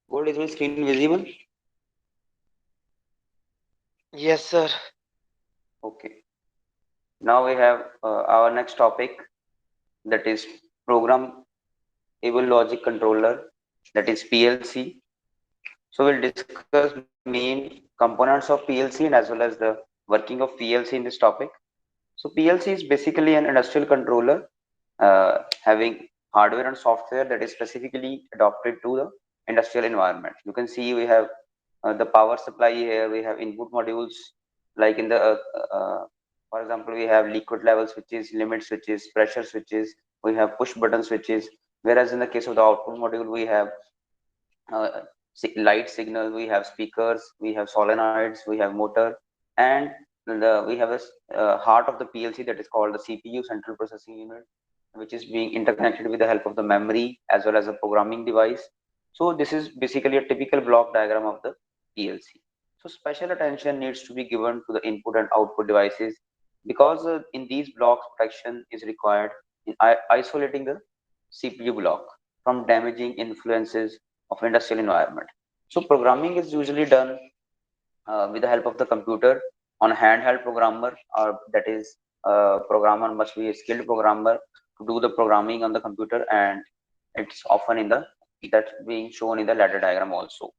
Gold, is my screen visible? Yes, sir. Okay. Now we have our next topic, that is programmable logic controller, that is PLC. So we'll discuss main components of PLC and as well as the working of PLC in this topic. So PLC is basically an industrial controller having hardware and software that is specifically adapted to the industrial environment. You can see we have the power supply here. We have input modules like in the for example, we have liquid level switches, limit switches, pressure switches. We have push button switches. Whereas in the case of the output module, we have uh, light signal, we have speakers, we have solenoids, we have motor, and we have a heart of the PLC, that is called the CPU, central processing unit, which is being interconnected with the help of the memory as well as a programming device. So this is basically a typical block diagram of the PLC. So special attention needs to be given to the input and output devices because in these blocks protection is required in isolating the CPU block from damaging influences of industrial environment. So programming is usually done with the help of the computer on a handheld programmer, or that is programmer must be a skilled programmer to do the programming on the computer, and it's often in the that's being shown in the ladder diagram also.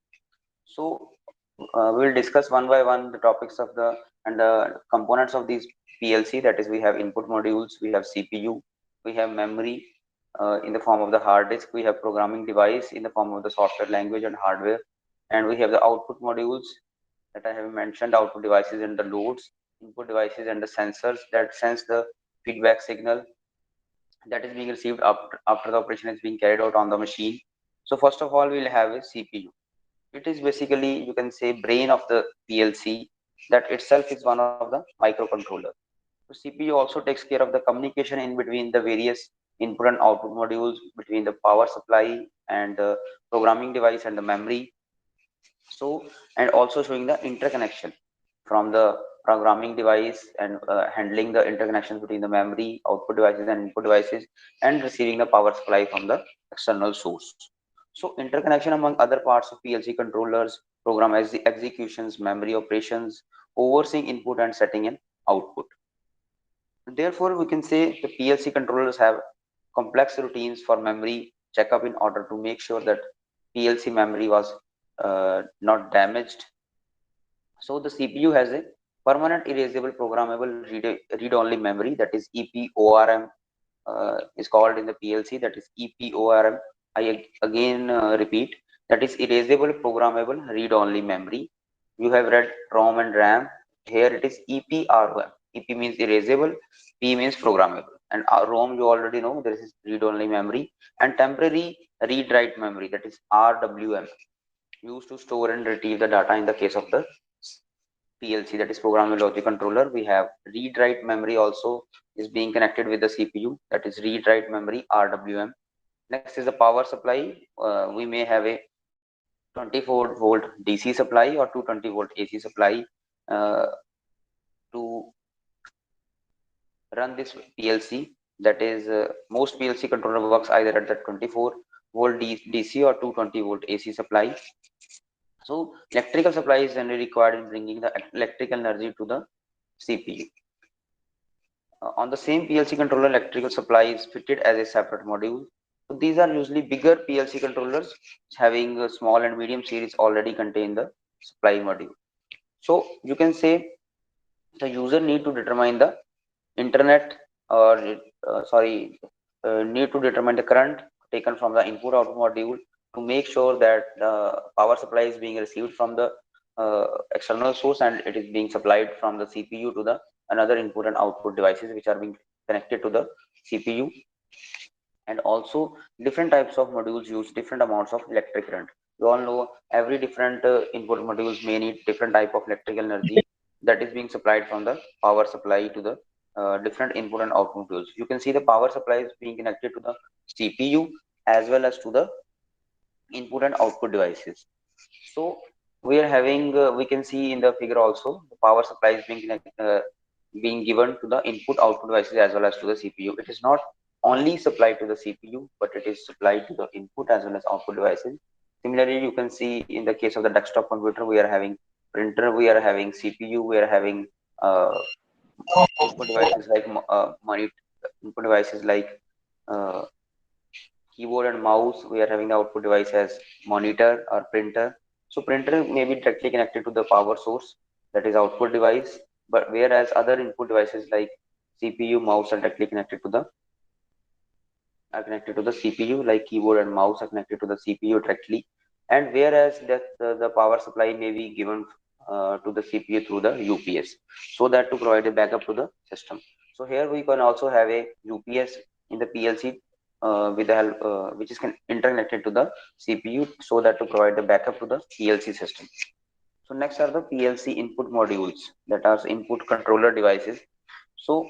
So we'll discuss one by one the topics of the and the components of these PLC. That is, we have input modules, we have CPU, we have memory in the form of the hard disk, we have programming device in the form of the software language and hardware, and we have the output modules that I have mentioned, output devices and the loads, input devices and the sensors that sense the feedback signal that is being received after the operation is being carried out on the machine. So first of all, we'll have a CPU. It is basically, you can say, brain of the PLC, that itself is one of the microcontroller. So CPU also takes care of the communication in between the various input and output modules, between the power supply and the programming device and the memory. So, and also showing the interconnection from the programming device and handling the interconnections between the memory, output devices and input devices, and receiving the power supply from the external source. So interconnection among other parts of PLC controllers, program executions, memory operations, overseeing input and setting an output. Therefore, we can say the PLC controllers have complex routines for memory checkup in order to make sure that PLC memory was not damaged. So the CPU has a permanent erasable programmable read-only memory, that is EPORM is called in the PLC, that is EPORM. I again repeat, that is erasable programmable read-only memory. You have read ROM and RAM. Here it is EPROM. EP means erasable, P means programmable, and ROM you already know, this is read-only memory, and temporary read-write memory, that is RWM, used to store and retrieve the data in the case of the PLC, that is programmable logic controller. We have read write memory also is being connected with the CPU, that is read write memory RWM. Next is the power supply. We may have a 24 volt DC supply or 220 volt AC supply uh, to run this PLC. That is, most PLC controller works either at the 24 volt DC or 220 volt AC supply. So electrical supply is generally required in bringing the electrical energy to the CPU. On the same PLC controller, electrical supply is fitted as a separate module. So these are usually bigger PLC controllers having a small and medium series already contain the supply module. So you can say the user need to determine the internet or need to determine the current taken from the input output module to make sure that the power supply is being received from the external source and it is being supplied from the CPU to the another input and output devices which are being connected to the CPU. And also different types of modules use different amounts of electric current. You all know every different input modules may need different type of electrical energy that is being supplied from the power supply to the different input and output modules. You can see the power supply is being connected to the CPU as well as to the input and output devices. So we are having we can see in the figure also the power supply is being given to the input output devices as well as to the CPU. It is not only supplied to the CPU, but it is supplied to the input as well as output devices. Similarly, you can see in the case of the desktop computer, we are having printer, we are having CPU, we are having uh, input devices like monitor, input devices like uh, keyboard and mouse. We are having the output device as monitor or printer. So printer may be directly connected to the power source, that is output device, but whereas other input devices like CPU, mouse are directly connected to the CPU, like keyboard and mouse are connected to the CPU directly, and whereas that the power supply may be given to the CPU through the UPS, so that to provide a backup to the system. So here we can also have a UPS in the PLC with the help which is interconnected to the CPU, so that to provide the backup to the PLC system. So next are the PLC input modules, that are input controller devices. So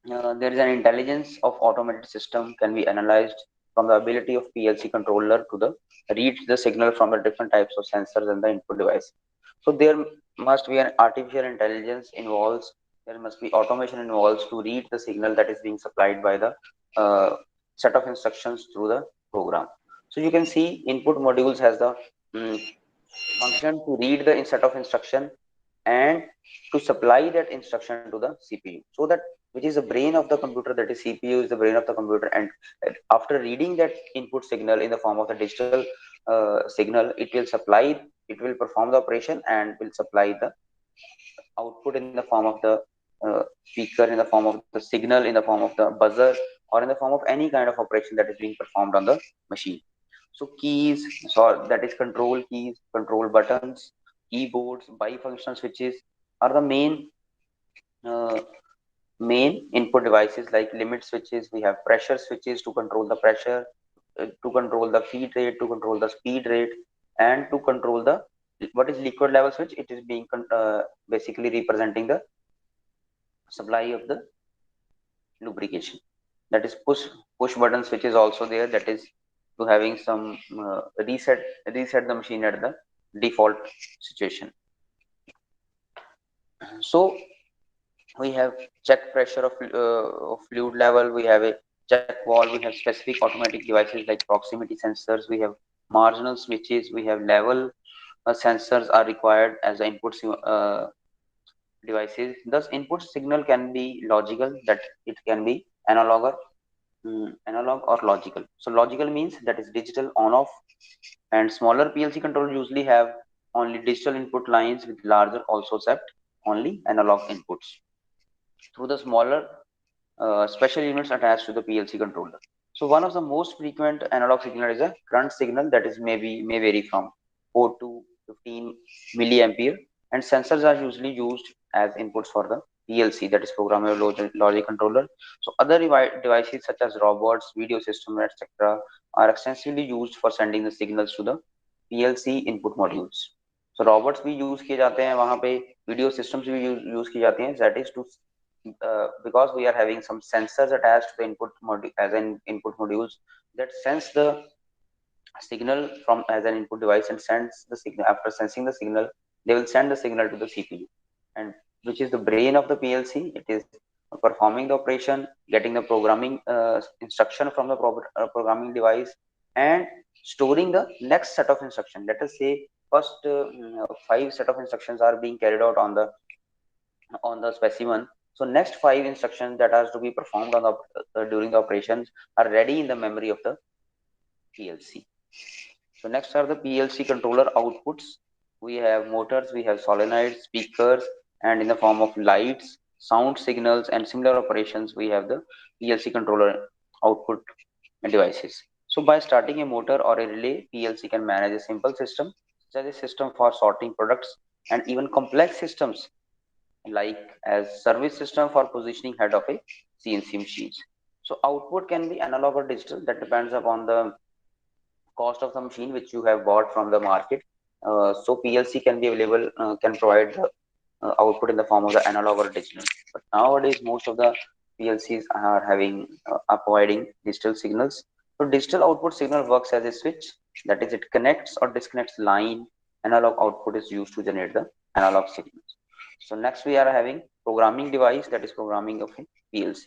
there is an intelligence of automated system can be analyzed from the ability of PLC controller to the read the signal from the different types of sensors and the input device. So there must be an artificial intelligence involves. There must be automation involves to read the signal that is being supplied by the uh, set of instructions through the program. So you can see input modules has the mm, function to read the set of instruction and to supply that instruction to the CPU, so that which is the brain of the computer, that is CPU is the brain of the computer, and after reading that input signal in the form of the digital signal, it will perform the operation and will supply the output in the form of the speaker, in the form of the signal, in the form of the buzzer, or in the form of any kind of operation that is being performed on the machine. So keys, so that is control keys, control buttons, keyboards, bifunctional switches are the uh, main input devices, like limit switches. We have pressure switches to control the pressure, to control the feed rate, to control the speed rate, and to control the what is liquid level switch. It is being basically representing the supply of the lubrication. That is push button switch is also there. That is to having some reset the machine at the default situation. So we have check pressure of fluid level. We have a check valve. We have specific automatic devices like proximity sensors. We have marginal switches. We have level sensors are required as the input devices. Thus, input signal can be logical, that it can be analog or logical. So logical means that is digital on off, and smaller PLC controllers usually have only digital input lines, with larger also accept only analog inputs through the smaller special units attached to the PLC controller. So one of the most frequent analog signal is a current signal, that is may vary from 4 to 15 milliampere, and sensors are usually used as inputs for the PLC, that is programmable logic controller. So other devices such as robots, video system, etc. are extensively used for sending the signals to the PLC input modules. So robots भी use किए जाते हैं वहाँ पे, video systems भी use किए जाते हैं, that is to because we are having some sensors attached to the input module as an input modules that sense the signal from as an input device and sends the signal. After sensing the signal, they will send the signal to the CPU, and which is the brain of the PLC. It is performing the operation, getting the programming instruction from the programming device, and storing the next set of instruction. Let us say first five set of instructions are being carried out on the specimen. So next five instructions that has to be performed on the during the operations are ready in the memory of the PLC. So next are the PLC controller outputs. We have motors, we have solenoids, speakers, and in the form of lights, sound signals, and similar operations, we have the PLC controller output devices. So by starting a motor or a relay, PLC can manage a simple system, such as a system for sorting products, and even complex systems like as service system for positioning head of a CNC machines. So output can be analog or digital. That depends upon the cost of the machine which you have bought from the market. So PLC can be available, can provide the output in the form of the analog or digital. But nowadays, most of the PLCs are providing digital signals. So digital output signal works as a switch. That is, it connects or disconnects line. Analog output is used to generate the analog signals. So next we are having programming device, that is programming of a PLC.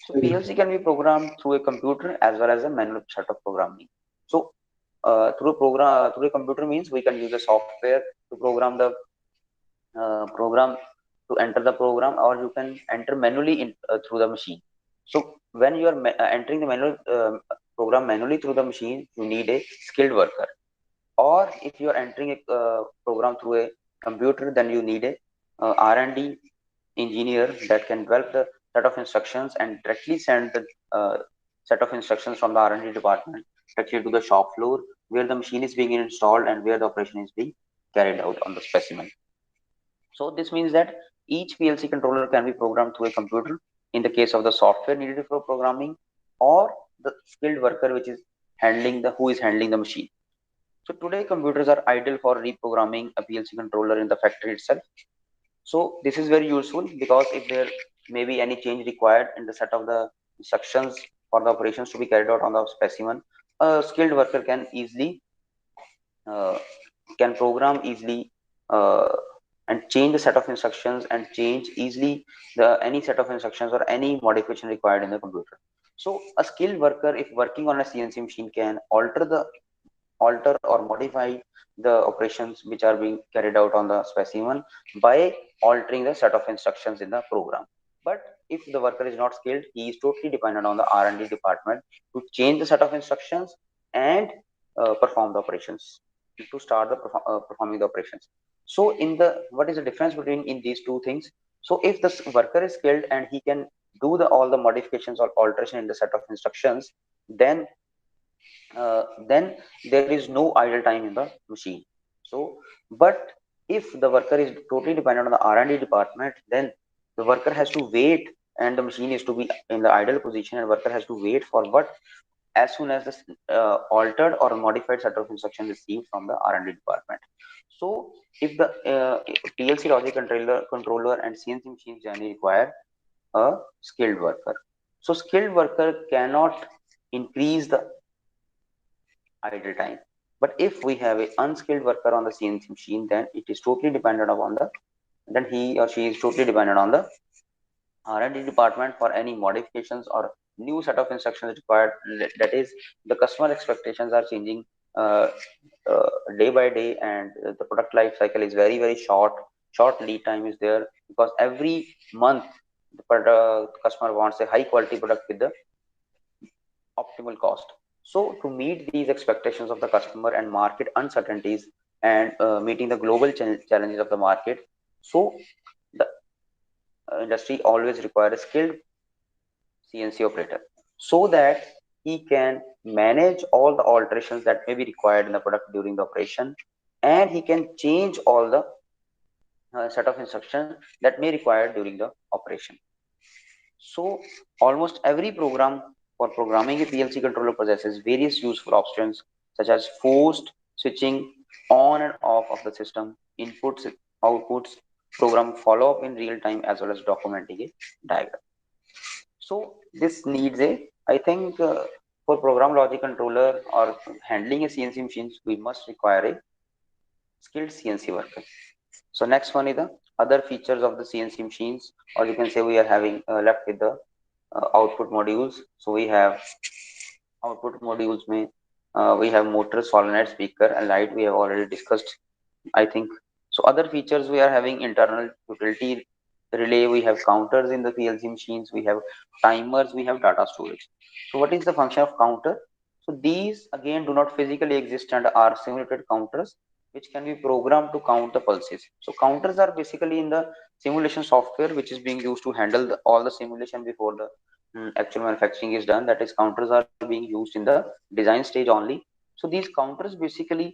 So PLC can be programmed through a computer as well as a manual set of programming. So through a computer means we can use a software to program the program to enter the program, or you can enter manually through the machine. So when you are entering the manual program manually through the machine, you need a skilled worker. Or if you are entering a program through a computer, then you need a R&D engineer that can develop the set of instructions and directly send the set of instructions from the R&D department directly to the shop floor where the machine is being installed and where the operation is being carried out on the specimen. So this means that each PLC controller can be programmed through a computer in the case of the software needed for programming, or the skilled worker which is handling the who is handling the machine. So today computers are ideal for reprogramming a PLC controller in the factory itself. So this is very useful because if there may be any change required in the set of the instructions for the operations to be carried out on the specimen, a skilled worker uh, can program easily uh, and change the set of instructions and change easily the any set of instructions or any modification required in the computer. So a skilled worker, if working on a CNC machine, can alter or modify the operations which are being carried out on the specimen by altering the set of instructions in the program. But if the worker is not skilled, he is totally dependent on the R&D department to change the set of instructions and perform the operations, to start the performing the operations. So in the what is the difference between in these two things? So if the worker is skilled and he can do the all the modifications or alteration in the set of instructions, then then there is no idle time in the machine. So but if the worker is totally dependent on the R&D department, then the worker has to wait and the machine is to be in the idle position, and worker has to wait for what as soon as the altered or modified set of instructions received from the R&D department. So if the PLC logic controller and CNC machines generally require a skilled worker. So skilled worker cannot increase the idle time. But if we have an unskilled worker on the CNC machine, then it is totally dependent upon the then he or she is totally dependent on the R&D department for any modifications or new set of instructions required. That is, the customer expectations are changing uh, uh, day by day, and the product life cycle is very short. Short lead time is there because every month the customer wants a high quality product with the optimal cost. So, to meet these expectations of the customer and market uncertainties and meeting the global challenges of the market, so the industry always requires a skilled CNC operator so that he can manage all the alterations that may be required in the product during the operation, and he can change all the set of instructions that may require during the operation. So almost every program for programming a PLC controller possesses various useful options such as forced switching on and off of the system, inputs, outputs, program follow-up in real time, as well as documenting a diagram. So this needs a, I think for program logic controller or handling a CNC machines, we must require a skilled CNC worker. So next one is the other features of the CNC machines, or you can say we are having left with the output modules. So we have output modules may we have motor, solenoid, speaker, and light. We have already discussed, I think. So other features we are having internal utility relay. We have counters in the PLC machines. We have timers. We have data storage. So what is the function of counter? So these again do not physically exist and are simulated counters which can be programmed to count the pulses. So counters are basically in the simulation software which is being used to handle all the simulation before the actual manufacturing is done. That is, counters are being used in the design stage only. So these counters basically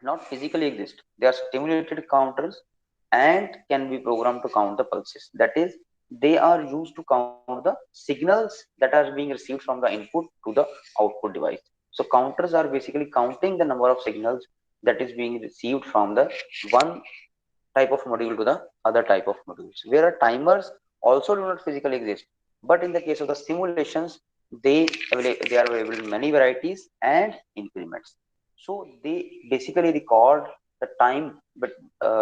not physically exist. They are stimulated counters and can be programmed to count the pulses. That is, they are used to count the signals that are being received from the input to the output device. So counters are basically counting the number of signals that is being received from the one type of module to the other type of modules. Where timers also do not physically exist, but in the case of the simulations, they are available in many varieties and increments. So they basically record the time, but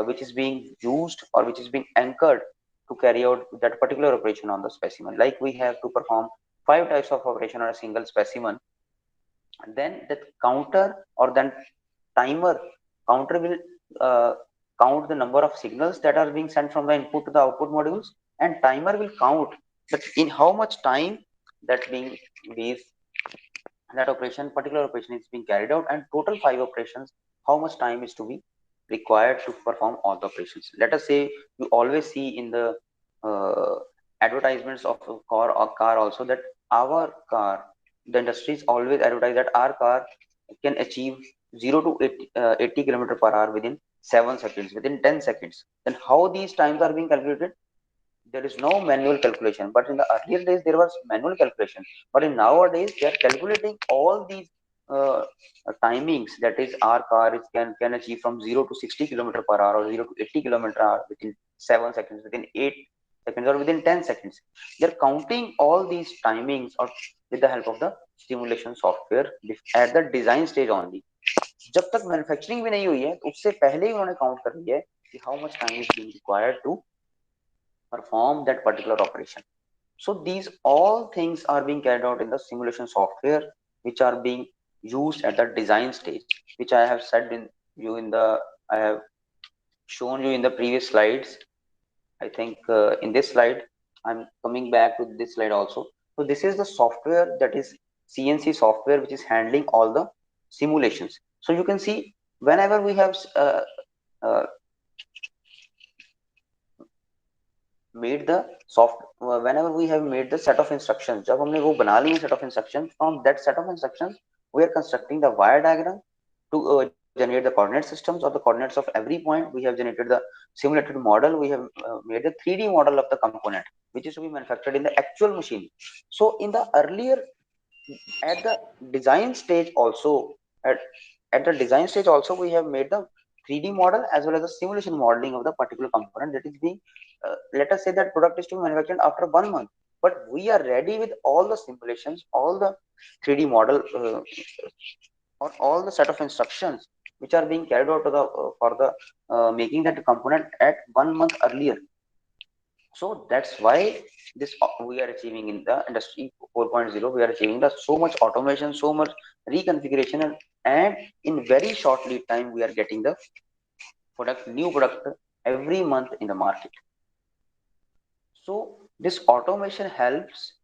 which is being used or which is being anchored to carry out that particular operation on the specimen. Like we have to perform 5 types of operation on a single specimen, then that counter or then timer counter will uh, count the number of signals that are being sent from the input to the output modules, and timer will count that in how much time that being these that operation particular operation is being carried out, and total 5 operations, how much time is to be required to perform all the operations. Let us say you always see in the uh, advertisements of a car also that our car, the industries always advertise that our car can achieve 0 to 80 kilometer per hour within 7 seconds, within 10 seconds. Then how these times are being calculated? There is no manual calculation, but in the earlier days there was manual calculation, but in nowadays they are calculating all these uh, timings, that is our car is, can achieve from 0 to 60 kilometer per hour or 0 to 80 kilometer hour within 7 seconds, within 8 seconds, or within 10 seconds. They're counting all these timings or with the help of the simulation software at the design stage only. जब तक manufacturing भी नहीं हुई है तो उससे पहले ही उन्होंने काउंट कर लिया है कि how much time is being required to perform that particular operation. So these all things are being carried out in the simulation software, which are being used at the design stage, which I have said in you in the I have shown you in the previous slides. I think in this slide I'm coming back to this slide also. So this is the software, that is CNC software, which is handling all the simulations. So you can see whenever we have uh, made the soft whenever we have made the set of instructions, जब हमने वो बना लिए set of instructions, from that set of instructions we are constructing the wire diagram to generate the coordinate systems or the coordinates of every point. We have generated the simulated model, we have made the 3D model of the component which is to be manufactured in the actual machine. So in the earlier, at the design stage also, at, at the design stage also we have made the 3D model as well as the simulation modeling of the particular component that is being let us say that product is to be manufactured after 1 month, but we are ready with all the simulations, all the 3D model or all the set of instructions which are being carried out to the for the making that component at 1 month earlier. So that's why this we are achieving in the industry 4.0. We are achieving the so much automation, so much reconfiguration, and in very short lead time we are getting the new product every month in the market. So this automation helps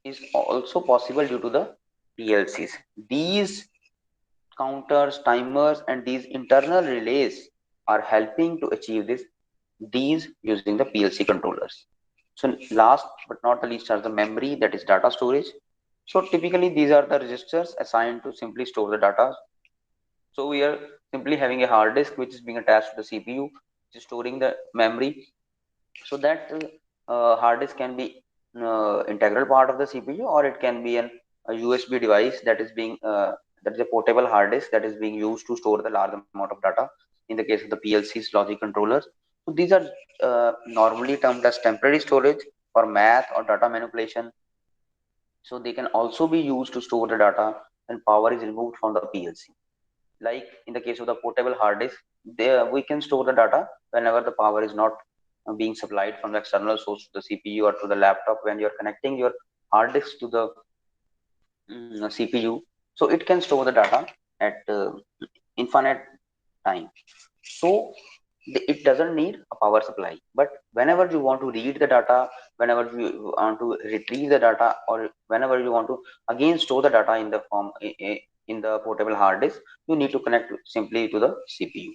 is also possible due to the PLCs. These counters, timers, and these internal relays are helping to achieve these using the PLC controllers. So last but not the least are the memory, that is data storage. So typically these are the registers assigned to simply store the data. So we are simply having a hard disk which is being attached to the CPU, which is storing the memory. So that hard disk can be integral part of the CPU, or it can be a USB device that is being that is a portable hard disk that is being used to store the large amount of data. In the case of the PLCs, logic controllers, so these are normally termed as temporary storage for math or data manipulation. So they can also be used to store the data when power is removed from the PLC. Like in the case of the portable hard disk, there we can store the data whenever the power is not being supplied from the external source to the CPU or to the laptop. When you're connecting your hard disk to the CPU, so it can store the data at infinite time. So it doesn't need a power supply. But whenever you want to read the data, whenever you want to retrieve the data, or whenever you want to again store the data in the form in the portable hard disk, you need to connect simply to the CPU.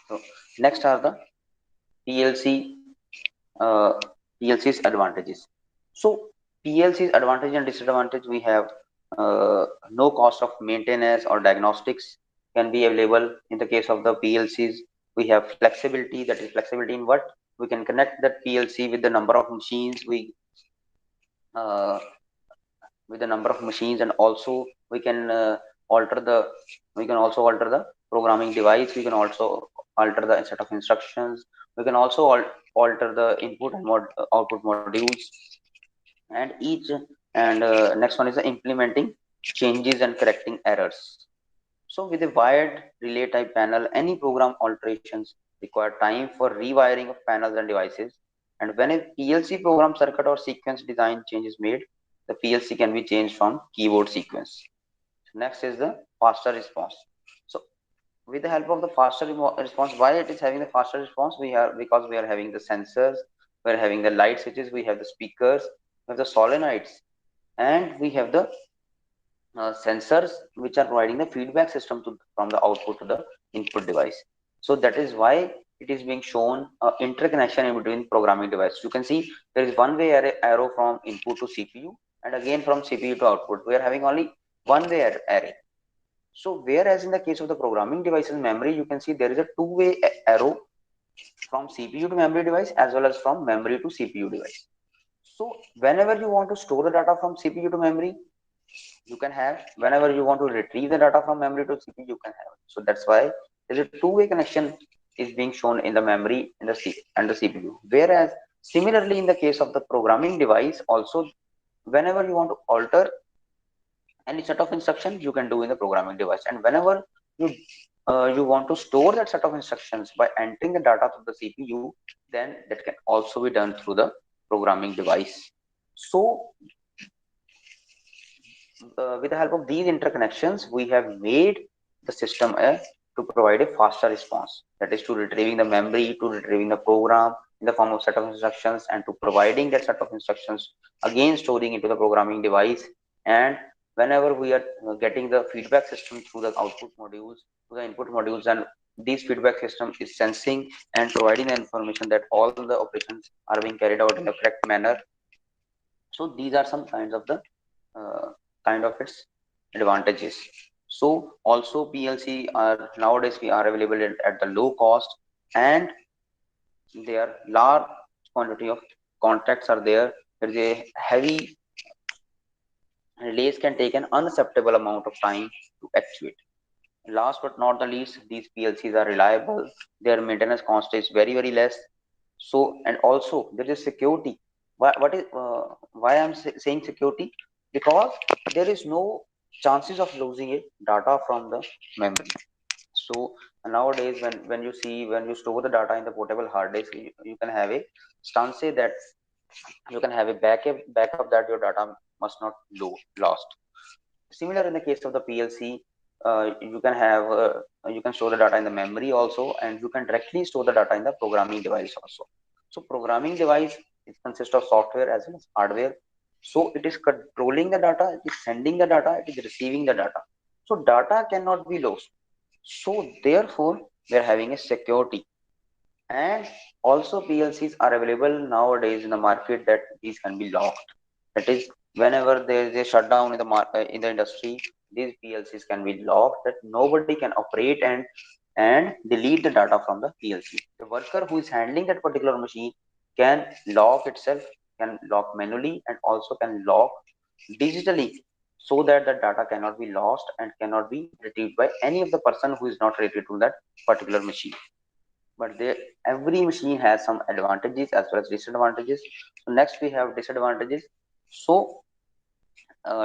So next are the PLC PLC's advantages. So PLC's advantage and disadvantage, we have no cost of maintenance or diagnostics can be available in the case of the PLCs. We have flexibility, that is flexibility in what we can connect that PLC with the number of machines uh, and also we can alter the we can also alter the programming device. We can also alter the set of instructions. We can also alter the input and output modules, and each and next one is the implementing changes and correcting errors. So with a wired relay type panel, any program alterations require time for rewiring of panels and devices. And when a PLC program circuit or sequence design change is made, the PLC can be changed from keyboard sequence. Next is the faster response. So with the help of the faster response, why it is having the faster response? We are because we are having the sensors, we are having the light switches, we have the speakers, we have the solenoids, and we have the sensors which are providing the feedback system from the output to the input device. So that is why it is being shown interconnection in between programming device. You can see there is one way arrow from input to CPU, and again from CPU to output. We are having only one way array. So whereas in the case of the programming devices memory, you can see there is a two-way arrow from CPU to memory device as well as from memory to CPU device. So whenever you want to store the data from CPU to memory, you can have. Whenever you want to retrieve the data from memory to CPU, you can have. So that's why there's a two-way connection is being shown in the memory in the and the CPU. Whereas similarly in the case of the programming device, also whenever you want to alter any set of instructions, you can do in the programming device, and whenever you you want to store that set of instructions by entering the data to the CPU, then that can also be done through the programming device. So with the help of these interconnections, we have made the system to provide a faster response. That is to retrieving the memory, to retrieving the program in the form of set of instructions, and to providing that set of instructions again storing into the programming device. And whenever we are getting the feedback system through the output modules, to the input modules, and this feedback system is sensing and providing the information that all the operations are being carried out in the correct manner. So these are some kinds of the uh, kind of its advantages. So also PLC are nowadays we are available at the low cost, and there large quantity of contracts are there. There is a heavy release can take an unacceptable amount of time to actuate. Last but not the least, these PLCs are reliable. Their maintenance cost is very less. So and also there is security. What is why I'm saying security? Because there is no chances of losing a data from the memory. So nowadays when you store the data in the portable hard disk, you can have a stance that you can have a backup that your data must not lost. Similar in the case of the PLC, you can store the data in the memory also, and you can directly store the data in the programming device also. So programming device, it consists of software as well as hardware. So it is controlling the data, it is sending the data, it is receiving the data. So data cannot be lost. So therefore, we are having a security. And also PLCs are available nowadays in the market that these can be locked. That is, whenever there is a shutdown in the in the industry, these PLCs can be locked that nobody can operate and delete the data from the PLC. The worker who is handling that particular machine can lock itself, can lock manually, and also can lock digitally, so that the data cannot be lost and cannot be retrieved by any of the person who is not related to that particular machine. But every machine has some advantages as well as disadvantages. So next we have disadvantages. So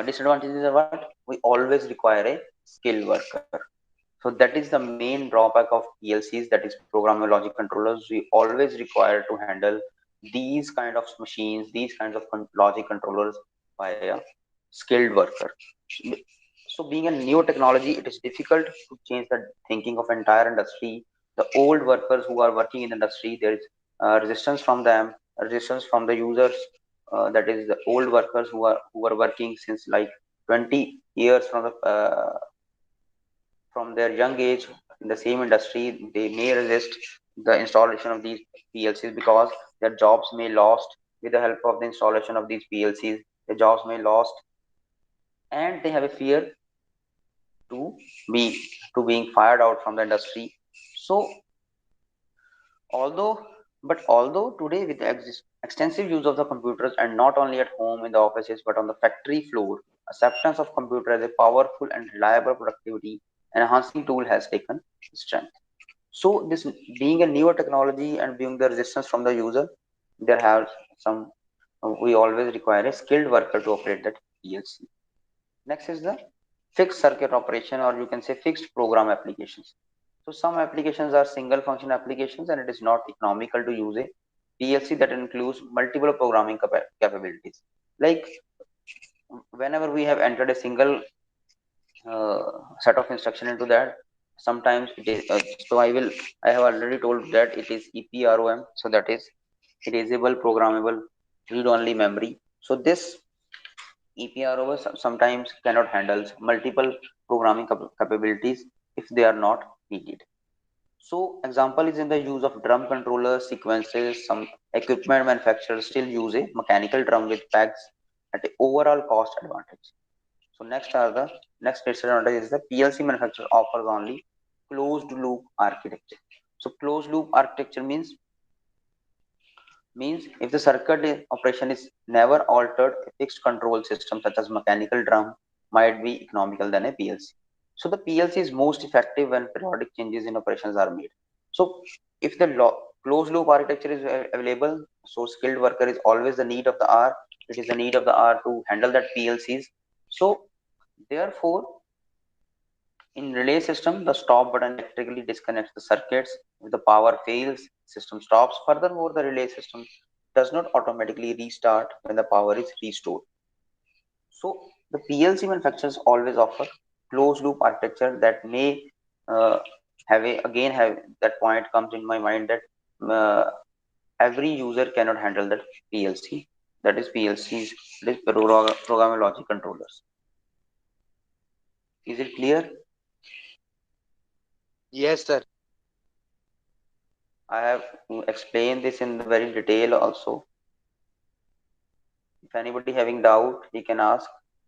disadvantages are what? We always require a skilled worker. So that is the main drawback of PLCs, that is programmable logic controllers. We always require to handle these kind of machines, these kinds of logic controllers by a skilled worker. So being a new technology, it is difficult to change the thinking of entire industry. The old workers who are working in the industry, there is resistance from them, resistance from the users. That is the old workers who are working since like 20 years from their young age in the same industry. They may resist the installation of these PLCs because their jobs may lost. With the help of the installation of these PLCs, their jobs may lost, and they have a fear to be to being fired out from the industry. So although although today with the extensive use of the computers, and not only at home in the offices but on the factory floor, acceptance of computer as a powerful and reliable productivity enhancing tool has taken strength. So this being a newer technology and being the resistance from the user, there have some we always require a skilled worker to operate that PLC. Next is the fixed circuit operation, or you can say fixed program applications. So some applications are single function applications, and it is not economical to use a PLC that includes multiple programming capabilities. Like whenever we have entered a single set of instruction into that, sometimes it is so I have already told that it is EPROM, so that is erasable programmable read only memory. So this EPROM sometimes cannot handle multiple programming capabilities if they are not needed. So example is in the use of drum controllers, sequences. Some equipment manufacturers still use a mechanical drum with pegs at a overall cost advantage. So next disadvantage is the PLC manufacturer offers only closed loop architecture. So closed loop architecture means if the circuit operation is never altered, a fixed control system such as mechanical drum might be economical than a PLC. So the PLC is most effective when periodic changes in operations are made. So if the closed loop architecture is available, so skilled worker is always the need of the hour. It is the need of the hour to handle that PLCs. So therefore, in relay system, the stop button electrically disconnects the circuits. If the power fails, system stops. Furthermore, the relay system does not automatically restart when the power is restored. So the PLC manufacturers always offer closed loop architecture that may uh, have that point comes in my mind that every user cannot handle that PLC. That is PLCs. That is programmable logic controllers. Is it clear? Yes, sir. I have explained this in very detail also. If anybody having doubt, he can ask.